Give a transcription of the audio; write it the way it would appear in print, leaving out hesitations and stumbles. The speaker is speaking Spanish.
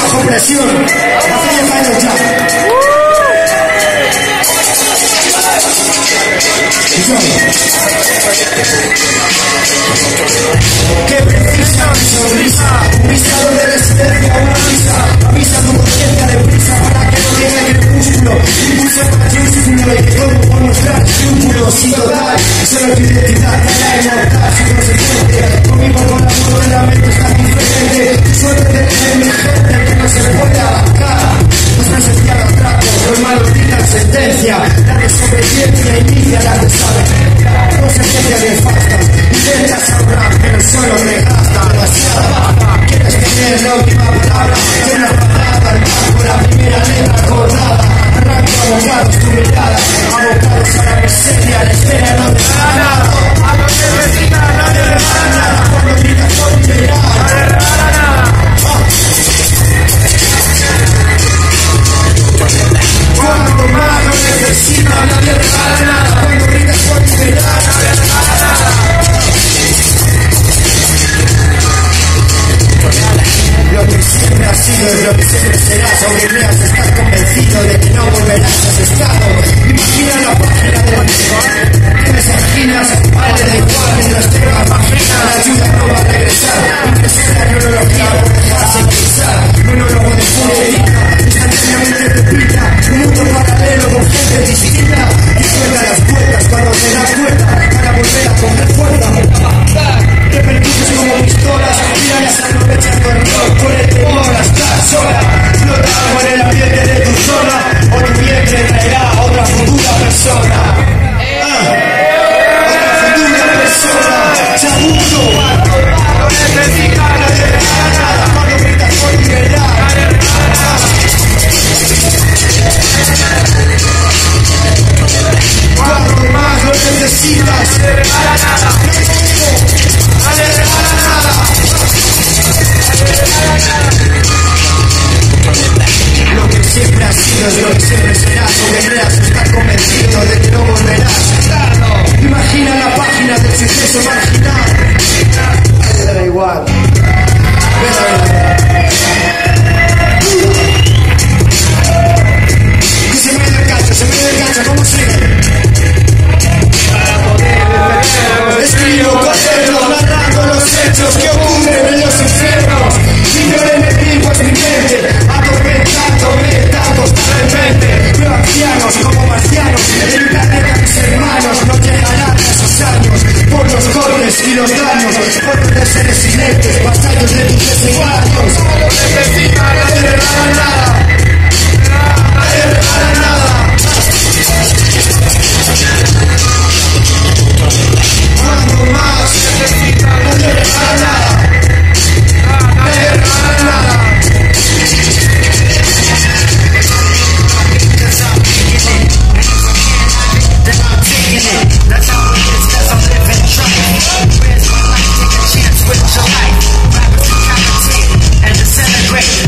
bajo presión. Hace 10 años ya. Que precisa mi sonrisa, un visado de resistencia, una risa. Avisa tu conciencia de prisa para que no llegue el crepúsculo. Impulso mayúsculo y que todo por mostrar cúmulos y total. Solo tu identidad será inmortal, sin consecuente. Conmigo con la mano de la mente está diferente. Suerte de tener mi gente que no se puede abarcar. Los presenciados tratos, los malos dictan sentencia. La desobediencia inicia la desavenencia. Consecuencia de faltas, intentas ahorrar, pero solo me gasta demasiada baja. Quieres tener la última palabra, llenas palabra al marco, la primera letra acordada. Arranco abogados tu mirada, abocados a la miseria, la espera no te da nada. A lo que vecina no te da nada, cuando gritas por mi mirada, no te da nada. Cuando más lo necesita, nadie le da nada. Cuando gritas por mi mirada, no te da nada. Lo que siempre ha sido es lo que siempre será. Sobre ideas estás convencido de que no volverás a ese estado. Imagina la página del manual. Tienes anginas, vale da igual mientras tengas página. La ayuda no va a regresar. Impresiona la neurología por dejarse impulsar. Monólogo de política, instantáneamente repita. Un mundo paralelo con gente distinta. Y suelta las puertas cuando te das cuenta. Para volver a coger fuerza, para avanzar. Repercutes como pistolas, tiras aprovechando el rock por el temor a estar sola. Flota algo en el ambiente de tu zona, o tu vientre traerá a otra futura persona. Otra futura persona, chabuto. Cuando necesitas, no te da nada. Cuando gritas por libertad, no te da nada. Cuando más lo necesitas, no te regala nada. No te regala nada. Lo que siempre ha sido es lo que siempre será. Sobre creas estar convencido de que no volverás. Imagina la página del suceso marginal. Me da igual. Que se me dé el gancho, ¿cómo sigue? Para poder defendernos, escribo cuadernos narrando los hechos que ocurren en los infiernos. Mi peor enemigo es mi mente, atormentándome tantos de repente. Veo ancianos como marcianos, en mi planeta mis hermanos no llegarán a esos años. Por los golpes y los daños, por los seres silentes, vasallos de tus desengaños. No necesita, no te regala nada. No te regala nada. Cuando más necesita, no te regala nada. No te regala nada. That's how it is, 'cause I'm living trying. Where's my life? Take a chance with your life. Rappers decapitate and disintegrate.